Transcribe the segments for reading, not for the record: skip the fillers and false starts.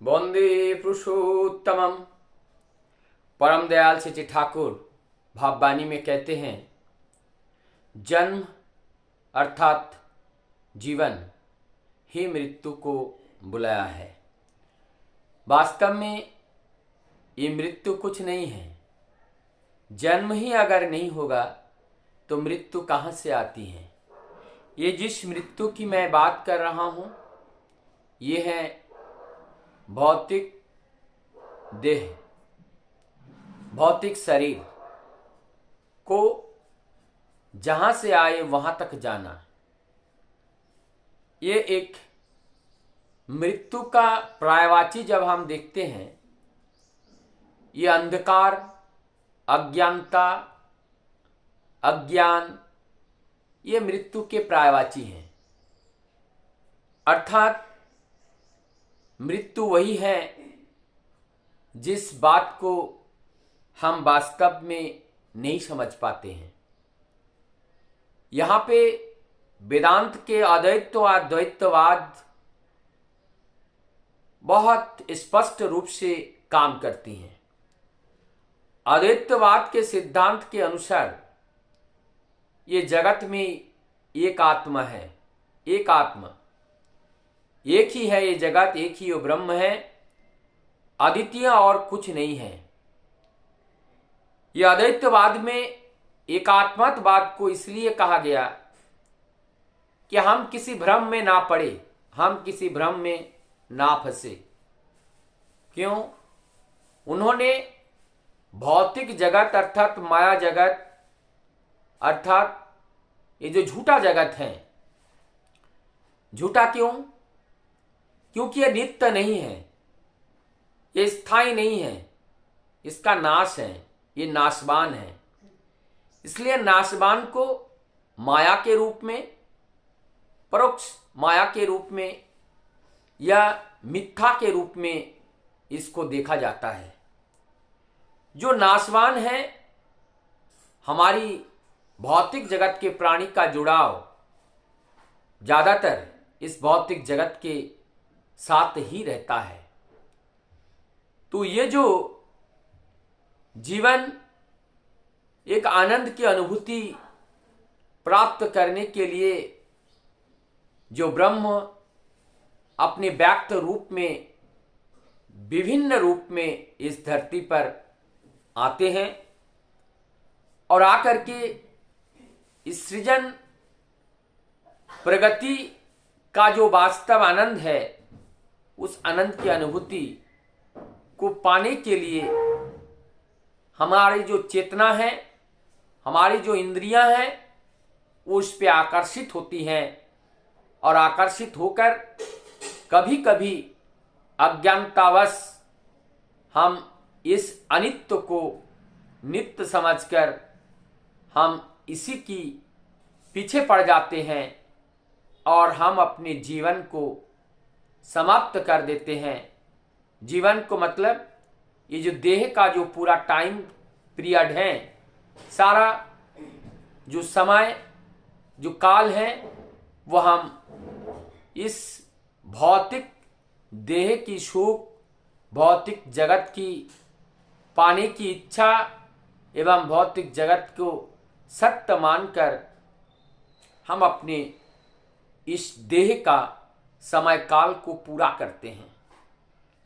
वंदे पुरुषोत्तमम। परम दयाल श्री ठाकुर भाववाणी में कहते हैं, जन्म अर्थात जीवन ही मृत्यु को बुलाया है। वास्तव में ये मृत्यु कुछ नहीं है। जन्म ही अगर नहीं होगा तो मृत्यु कहाँ से आती है। ये जिस मृत्यु की मैं बात कर रहा हूँ ये है भौतिक देह, भौतिक शरीर को जहाँ से आए वहाँ तक जाना। ये एक मृत्यु का पर्यायवाची जब हम देखते हैं, ये अंधकार, अज्ञानता, अज्ञान, ये मृत्यु के पर्यायवाची हैं। अर्थात मृत्यु वही है जिस बात को हम वास्तव में नहीं समझ पाते हैं। यहाँ पे वेदांत के अद्वैतवाद द्वैतवाद बहुत स्पष्ट रूप से काम करती हैं। अद्वैतवाद के सिद्धांत के अनुसार ये जगत में एक आत्मा है, एक आत्मा, एक ही है। ये जगत एक ही वो ब्रह्म है, अद्वितीय और कुछ नहीं है। ये अद्वैतवाद में एकात्मवाद को इसलिए कहा गया कि हम किसी भ्रम में ना पड़े, हम किसी भ्रम में ना फंसे। क्यों? उन्होंने भौतिक जगत अर्थात माया जगत अर्थात ये जो झूठा जगत है, झूठा क्यों? क्योंकि ये नित्य नहीं है, ये स्थायी नहीं है, इसका नाश है, ये नाशवान है। इसलिए नाशवान को माया के रूप में, परोक्ष माया के रूप में या मिथ्या के रूप में इसको देखा जाता है। जो नाशवान है, हमारी भौतिक जगत के प्राणी का जुड़ाव ज्यादातर इस भौतिक जगत के साथ ही रहता है। तो ये जो जीवन एक आनंद की अनुभूति प्राप्त करने के लिए जो ब्रह्म अपने व्यक्त रूप में, विभिन्न रूप में इस धरती पर आते हैं और आकर के इस सृजन प्रगति का जो वास्तव आनंद है, उस आनंद की अनुभूति को पाने के लिए हमारी जो चेतना है, हमारी जो इंद्रियां हैं, वो उस पे आकर्षित होती हैं और आकर्षित होकर कभी कभी अज्ञानतावश हम इस अनित्य को नित्य समझकर हम इसी की पीछे पड़ जाते हैं और हम अपने जीवन को समाप्त कर देते हैं। जीवन को मतलब ये जो देह का जो पूरा टाइम पीरियड है, सारा जो समय, जो काल है, वो हम इस भौतिक देह की सुख, भौतिक जगत की पाने की इच्छा एवं भौतिक जगत को सत्य मानकर हम अपने इस देह का समय काल को पूरा करते हैं।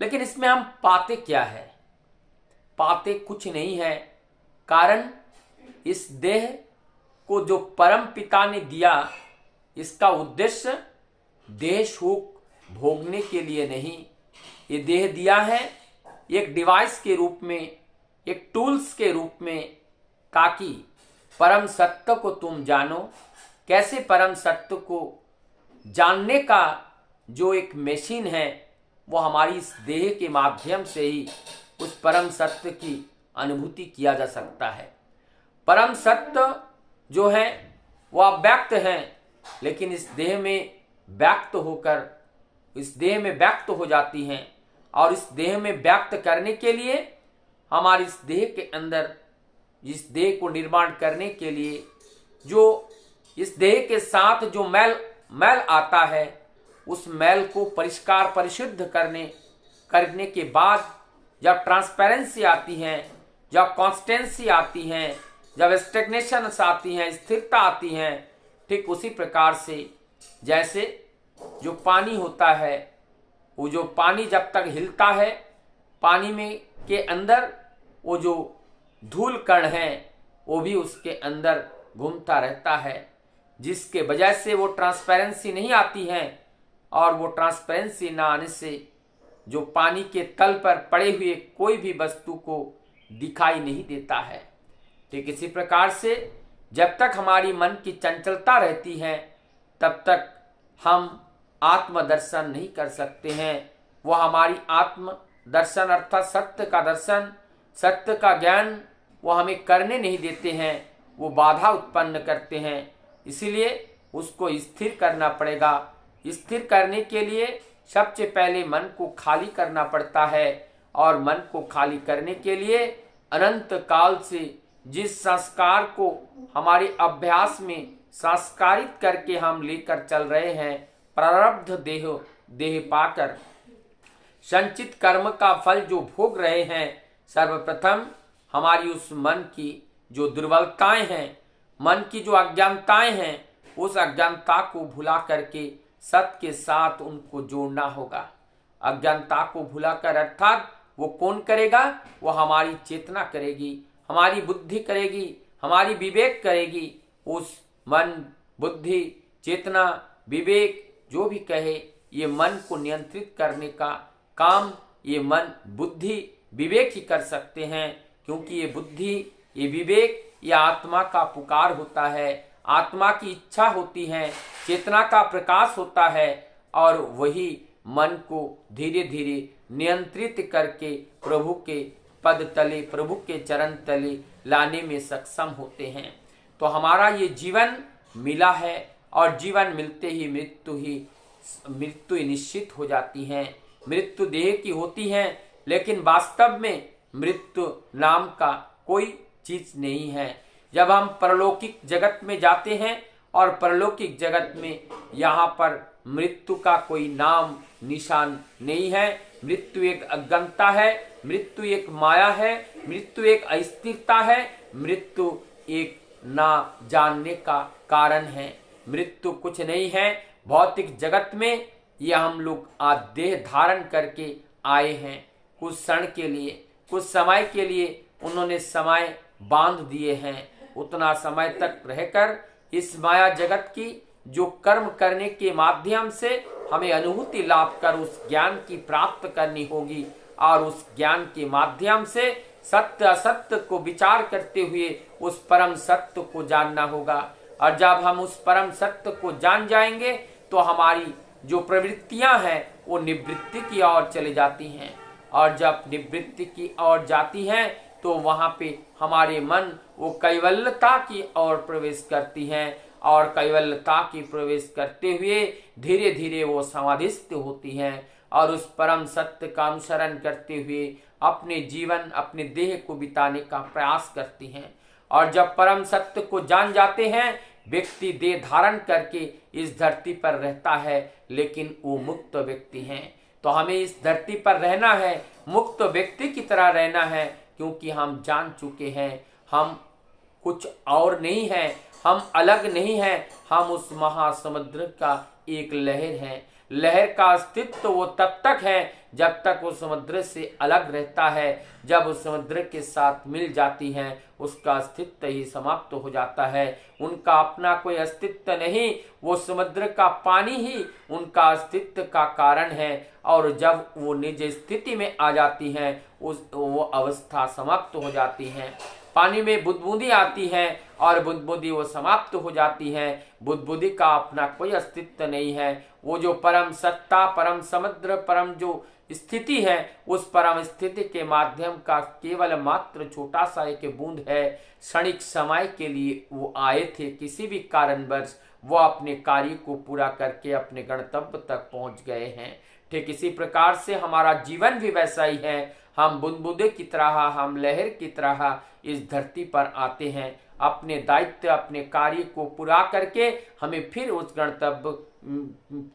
लेकिन इसमें हम पाते क्या है? पाते कुछ नहीं है। कारण इस देह को जो परम पिता ने दिया, इसका उद्देश्य देह सुख भोगने के लिए नहीं। ये देह दिया है एक डिवाइस के रूप में, एक टूल्स के रूप में, ताकि परम सत्य को तुम जानो। कैसे? परम सत्य को जानने का जो एक मशीन है, वो हमारी इस देह के माध्यम से ही उस परम सत्य की अनुभूति किया जा सकता है। परम सत्य जो है वो अव्यक्त है, लेकिन इस देह में व्यक्त होकर इस देह में व्यक्त हो जाती हैं। और इस देह में व्यक्त करने के लिए हमारी इस देह के अंदर, इस देह को निर्माण करने के लिए जो इस देह के साथ जो मैल आता है, उस मैल को परिष्कार परिशुद्ध करने करने के बाद जब ट्रांसपेरेंसी आती है, जब कॉन्स्टेंसी आती है, जब स्टेग्नेशन आती है, स्थिरता आती है, ठीक उसी प्रकार से जैसे जो पानी होता है, वो जो पानी जब तक हिलता है, पानी में के अंदर वो जो धूल कण है वो भी उसके अंदर घूमता रहता है, जिसके वजह से वो ट्रांसपेरेंसी नहीं आती है। और वो ट्रांसपेरेंसी ना आने से जो पानी के तल पर पड़े हुए कोई भी वस्तु को दिखाई नहीं देता है। ठीक इसी प्रकार से जब तक हमारी मन की चंचलता रहती है तब तक हम आत्मदर्शन नहीं कर सकते हैं। वो हमारी आत्म दर्शन अर्थात सत्य का दर्शन, सत्य का ज्ञान वो हमें करने नहीं देते हैं, वो बाधा उत्पन्न करते हैं। इसीलिए उसको स्थिर करना पड़ेगा। स्थिर करने के लिए सबसे पहले मन को खाली करना पड़ता है, और मन को खाली करने के लिए अनंत काल से जिस संस्कार को हमारे अभ्यास में संस्कारित करके हम लेकर चल रहे हैं, प्रारब्ध देह पाकर संचित कर्म का फल जो भोग रहे हैं, सर्वप्रथम हमारी उस मन की जो दुर्बलताएं हैं, मन की जो अज्ञानताएं हैं, उस अज्ञानता को भुला करके सत्य के साथ उनको जोड़ना होगा। अज्ञानता को भुलाकर अर्थात वो कौन करेगा? वो हमारी चेतना करेगी, हमारी बुद्धि करेगी, हमारी विवेक करेगी। उस मन, बुद्धि, चेतना, विवेक जो भी कहे, ये मन को नियंत्रित करने का काम ये मन, बुद्धि, विवेक ही कर सकते हैं। क्योंकि ये बुद्धि, ये विवेक, ये आत्मा का पुकार होता है, आत्मा की इच्छा होती है, चेतना का प्रकाश होता है, और वही मन को धीरे धीरे नियंत्रित करके प्रभु के पद तले, प्रभु के चरण तले लाने में सक्षम होते हैं। तो हमारा ये जीवन मिला है, और जीवन मिलते ही मृत्यु निश्चित हो जाती है। मृत्यु देह की होती है, लेकिन वास्तव में मृत्यु नाम का कोई चीज नहीं है। जब हम परलौकिक जगत में जाते हैं, और परलौकिक जगत में यहाँ पर मृत्यु का कोई नाम निशान नहीं है। मृत्यु एक अज्ञानता है, मृत्यु एक माया है, मृत्यु एक अस्थिरता है, मृत्यु एक ना जानने का कारण है। मृत्यु कुछ नहीं है। भौतिक जगत में ये हम लोग आज देह धारण करके आए हैं, कुछ क्षण के लिए, कुछ समय के लिए उन्होंने समय बांध दिए हैं। उतना समय तक रहकर इस माया जगत की जो कर्म करने के माध्यम से हमें अनुभूति लाभ कर उस ज्ञान की प्राप्त करनी होगी, और उस ज्ञान के माध्यम से सत्य असत्य को विचार करते हुए उस परम सत्य को जानना होगा। और जब हम उस परम सत्य को जान जाएंगे तो हमारी जो प्रवृत्तियां हैं वो निवृत्ति की ओर चली जाती हैं, और जब निवृत्ति की ओर जाती हैं तो वहां पे हमारे मन वो कैवल्यता की ओर प्रवेश करती हैं, और कैवल्यता की प्रवेश करते हुए धीरे धीरे वो समाधिस्थ होती हैं, और उस परम सत्य का अनुसरण करते हुए अपने जीवन, अपने देह को बिताने का प्रयास करती हैं। और जब परम सत्य को जान जाते हैं, व्यक्ति देह धारण करके इस धरती पर रहता है, लेकिन वो मुक्त व्यक्ति हैं। तो हमें इस धरती पर रहना है, मुक्त व्यक्ति की तरह रहना है, क्योंकि हम जान चुके हैं हम कुछ और नहीं है, हम अलग नहीं हैं, हम उस महासमुद्र का एक लहर है। लहर का अस्तित्व वो तब तक है जब तक वो समुद्र से अलग रहता है। जब उस समुद्र के साथ मिल जाती है, उसका अस्तित्व ही समाप्त हो जाता है। उनका अपना कोई अस्तित्व नहीं, वो समुद्र का पानी ही उनका अस्तित्व का कारण है। और जब वो निज स्थिति में आ जाती हैं, वो अवस्था समाप्त हो जाती है। पानी में बुदबुदी आती है, और बुदबुदी वो समाप्त हो जाती है। बुदबुदी का अपना कोई अस्तित्व नहीं है। वो जो परम सत्ता, परम समुद्र, परम जो स्थिति है, उस परम स्थिति के माध्यम का केवल मात्र छोटा सा एक बूंद है। क्षणिक समय के लिए वो आए थे, किसी भी कारणवश वो अपने कार्य को पूरा करके अपने गंतव्य तक पहुंच गए हैं। ठीक इसी प्रकार से हमारा जीवन भी वैसा ही है। हम बुदबुदे की तरह, हम लहर की तरह इस धरती पर आते हैं। अपने दायित्व, अपने कार्य को पूरा करके हमें फिर उस गंतव्य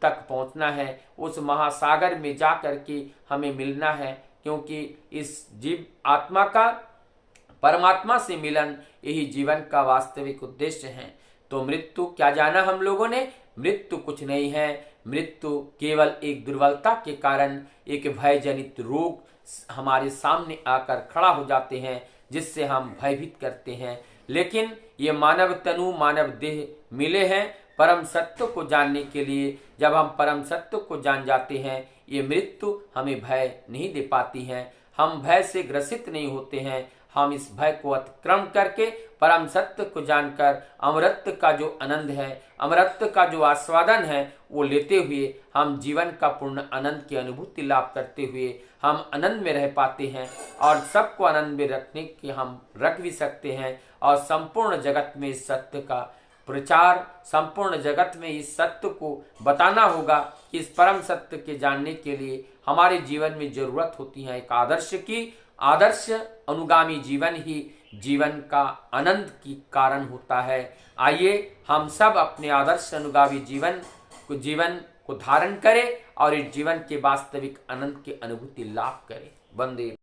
तक पहुंचना है, उस महासागर में जा करके हमें मिलना है, क्योंकि इस जीव आत्मा का परमात्मा से मिलन यही जीवन का वास्तविक उद्देश्य है। तो मृत्यु क्या जाना हम लोगों ने? मृत्यु कुछ नहीं है, मृत्यु केवल एक दुर्बलता के कारण एक भयजनित रोग हमारे सामने आकर खड़ा हो जाते हैं, जिससे हम भयभीत करते हैं। लेकिन ये मानव तनु मानव देह मिले हैं परम सत्य को जानने के लिए। जब हम परम सत्य को जान जाते हैं, ये मृत्यु हमें भय नहीं दे पाती है, हम भय से ग्रसित नहीं होते हैं। हम इस भय को अतिक्रम करके परम सत्य को जानकर अमरत्व का जो आनंद है, अमरत्व का जो आस्वादन है, वो लेते हुए हम जीवन का पूर्ण आनंद की अनुभूति लाभ करते हुए हम आनंद में रह पाते हैं। और सबको आनंद में रखने के हम रख भी सकते हैं। और संपूर्ण जगत में इस सत्य का प्रचार, संपूर्ण जगत में इस सत्य को बताना होगा कि इस परम सत्य के जानने के लिए हमारे जीवन में जरूरत होती है एक आदर्श की। आदर्श अनुगामी जीवन ही जीवन का आनंद की कारण होता है। आइए हम सब अपने आदर्श अनुगामी जीवन को धारण करें और इस जीवन के वास्तविक आनंद की अनुभूति लाभ करें। वंदे